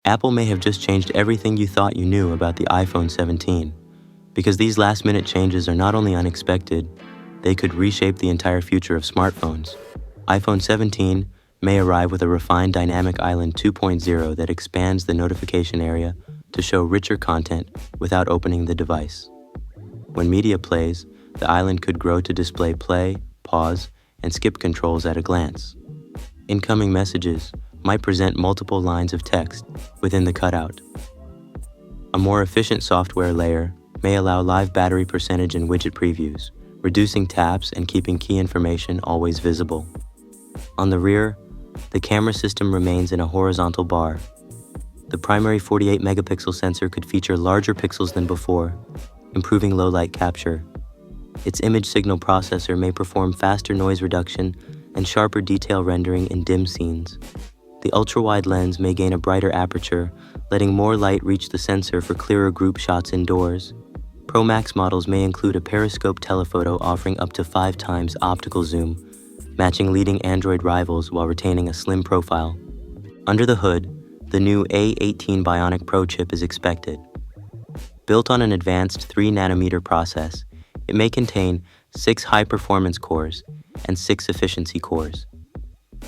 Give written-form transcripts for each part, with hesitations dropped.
Apple may have just changed everything you thought you knew about the iPhone 17, because these last-minute changes are not only unexpected, they could reshape the entire future of smartphones. iPhone 17 may arrive with a refined Dynamic Island 2.0 that expands the notification area to show richer content without opening the device. When media plays, the island could grow to display play, pause, and skip controls at a glance. Incoming messages might present multiple lines of text within the cutout. A more efficient software layer may allow live battery percentage and widget previews, reducing taps and keeping key information always visible. On the rear, the camera system remains in a horizontal bar. The primary 48-megapixel sensor could feature larger pixels than before, improving low-light capture. Its image signal processor may perform faster noise reduction and sharper detail rendering in dim scenes. The ultra-wide lens may gain a brighter aperture, letting more light reach the sensor for clearer group shots indoors. Pro Max models may include a periscope telephoto offering up to 5 times optical zoom, matching leading Android rivals while retaining a slim profile. Under the hood, the new A18 Bionic Pro chip is expected. Built on an advanced 3-nanometer process, it may contain 6 high-performance cores and 6 efficiency cores.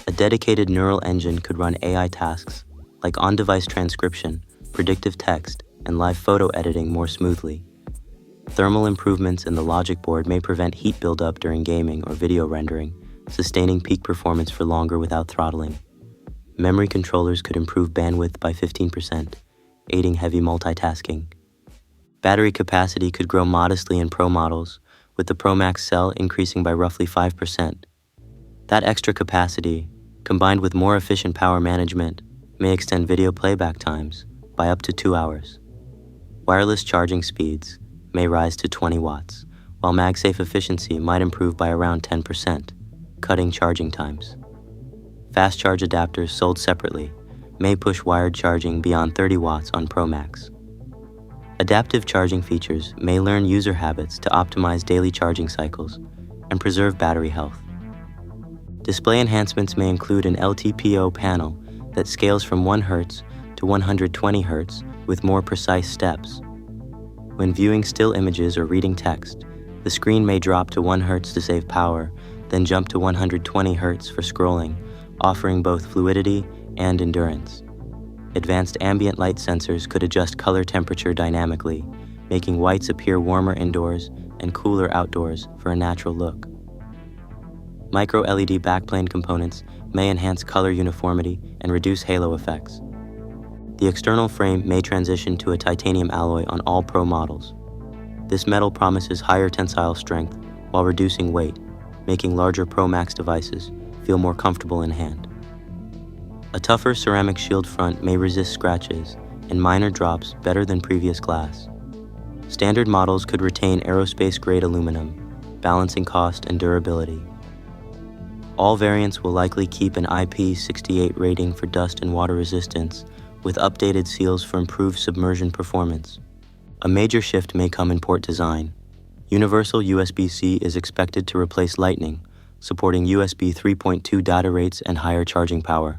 A dedicated neural engine could run AI tasks like on-device transcription, predictive text, and live photo editing more smoothly. Thermal improvements in the logic board may prevent heat buildup during gaming or video rendering, sustaining peak performance for longer without throttling. Memory controllers could improve bandwidth by 15%, aiding heavy multitasking. Battery capacity could grow modestly in Pro models, with the Pro Max cell increasing by roughly 5%. That extra capacity, combined with more efficient power management, may extend video playback times by up to 2 hours. Wireless charging speeds may rise to 20 watts, while MagSafe efficiency might improve by around 10%, cutting charging times. Fast charge adapters sold separately may push wired charging beyond 30 watts on Pro Max. Adaptive charging features may learn user habits to optimize daily charging cycles and preserve battery health. Display enhancements may include an LTPO panel that scales from 1 Hz to 120 Hz with more precise steps. When viewing still images or reading text, the screen may drop to 1 Hz to save power, then jump to 120 Hz for scrolling, offering both fluidity and endurance. Advanced ambient light sensors could adjust color temperature dynamically, making whites appear warmer indoors and cooler outdoors for a natural look. Micro-LED backplane components may enhance color uniformity and reduce halo effects. The external frame may transition to a titanium alloy on all Pro models. This metal promises higher tensile strength while reducing weight, making larger Pro Max devices feel more comfortable in hand. A tougher ceramic shield front may resist scratches and minor drops better than previous glass. Standard models could retain aerospace-grade aluminum, balancing cost and durability. All variants will likely keep an IP68 rating for dust and water resistance, with updated seals for improved submersion performance. A major shift may come in port design. Universal USB-C is expected to replace Lightning, supporting USB 3.2 data rates and higher charging power.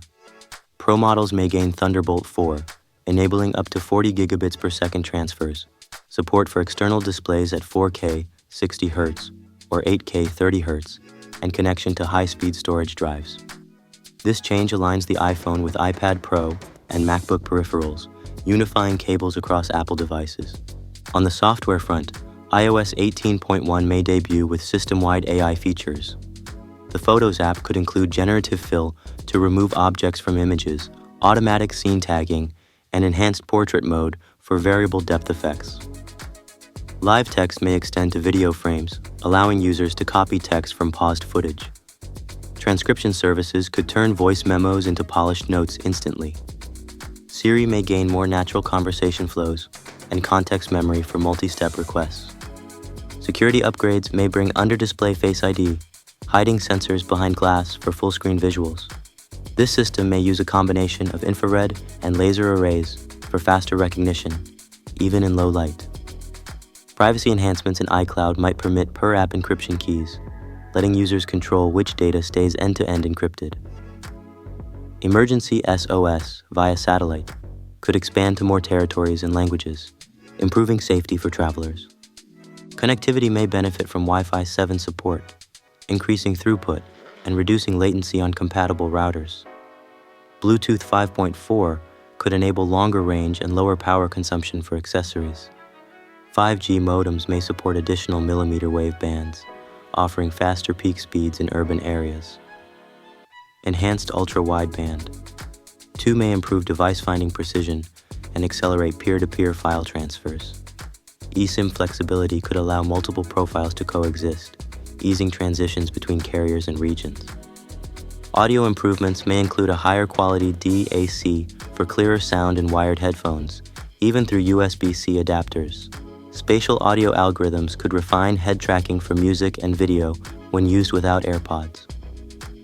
Pro models may gain Thunderbolt 4, enabling up to 40 gigabits per second transfers, support for external displays at 4K 60 Hz or 8K 30 Hz, and connection to high-speed storage drives. This change aligns the iPhone with iPad Pro and MacBook peripherals, unifying cables across Apple devices. On the software front, iOS 18.1 may debut with system-wide AI features. The Photos app could include generative fill to remove objects from images, automatic scene tagging, and enhanced portrait mode for variable depth effects. Live text may extend to video frames, allowing users to copy text from paused footage. Transcription services could turn voice memos into polished notes instantly. Siri may gain more natural conversation flows and context memory for multi-step requests. Security upgrades may bring under-display Face ID, hiding sensors behind glass for full-screen visuals. This system may use a combination of infrared and laser arrays for faster recognition, even in low light. Privacy enhancements in iCloud might permit per-app encryption keys, letting users control which data stays end-to-end encrypted. Emergency SOS via satellite could expand to more territories and languages, improving safety for travelers. Connectivity may benefit from Wi-Fi 7 support, increasing throughput and reducing latency on compatible routers. Bluetooth 5.4 could enable longer range and lower power consumption for accessories. 5G modems may support additional millimeter wave bands, offering faster peak speeds in urban areas. Enhanced ultra-wideband. 2 may improve device finding precision and accelerate peer-to-peer file transfers. eSIM flexibility could allow multiple profiles to coexist, easing transitions between carriers and regions. Audio improvements may include a higher quality DAC for clearer sound in wired headphones, even through USB-C adapters. Spatial audio algorithms could refine head tracking for music and video when used without AirPods.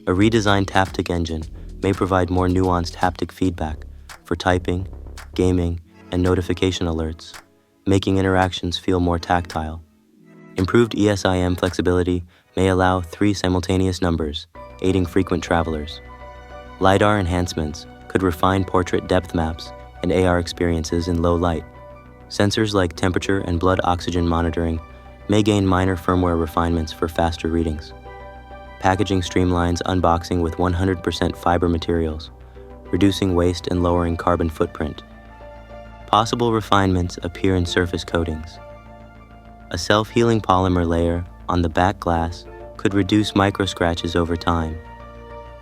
A redesigned haptic engine may provide more nuanced haptic feedback for typing, gaming, and notification alerts, making interactions feel more tactile. Improved ESIM flexibility may allow 3 simultaneous numbers, aiding frequent travelers. LiDAR enhancements could refine portrait depth maps and AR experiences in low light. Sensors like temperature and blood oxygen monitoring may gain minor firmware refinements for faster readings. Packaging streamlines unboxing with 100% fiber materials, reducing waste and lowering carbon footprint. Possible refinements appear in surface coatings. A self-healing polymer layer on the back glass could reduce micro-scratches over time.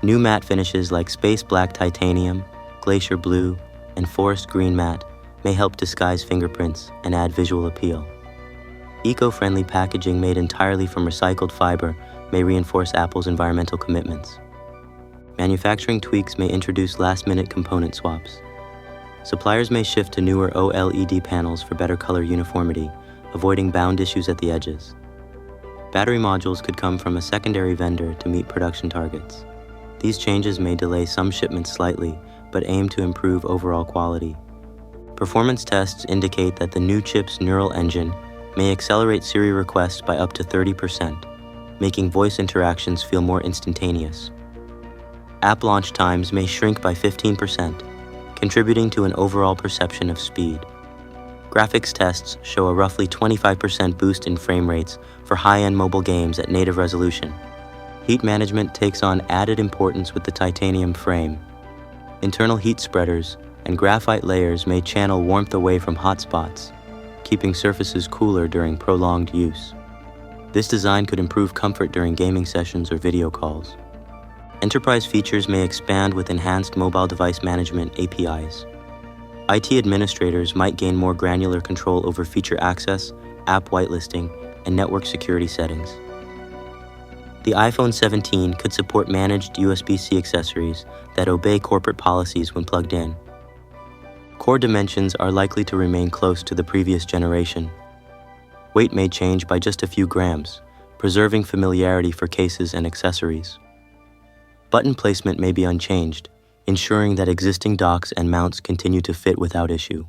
New matte finishes like space black titanium, glacier blue, and forest green matte may help disguise fingerprints and add visual appeal. Eco-friendly packaging made entirely from recycled fiber may reinforce Apple's environmental commitments. Manufacturing tweaks may introduce last-minute component swaps. Suppliers may shift to newer OLED panels for better color uniformity, avoiding bound issues at the edges. Battery modules could come from a secondary vendor to meet production targets. These changes may delay some shipments slightly, but aim to improve overall quality. Performance tests indicate that the new chip's neural engine may accelerate Siri requests by up to 30%, making voice interactions feel more instantaneous. App launch times may shrink by 15%, contributing to an overall perception of speed. Graphics tests show a roughly 25% boost in frame rates for high-end mobile games at native resolution. Heat management takes on added importance with the titanium frame. Internal heat spreaders and graphite layers may channel warmth away from hotspots, keeping surfaces cooler during prolonged use. This design could improve comfort during gaming sessions or video calls. Enterprise features may expand with enhanced mobile device management APIs. IT administrators might gain more granular control over feature access, app whitelisting, and network security settings. The iPhone 17 could support managed USB-C accessories that obey corporate policies when plugged in. Core dimensions are likely to remain close to the previous generation. Weight may change by just a few grams, preserving familiarity for cases and accessories. Button placement may be unchanged, ensuring that existing docks and mounts continue to fit without issue.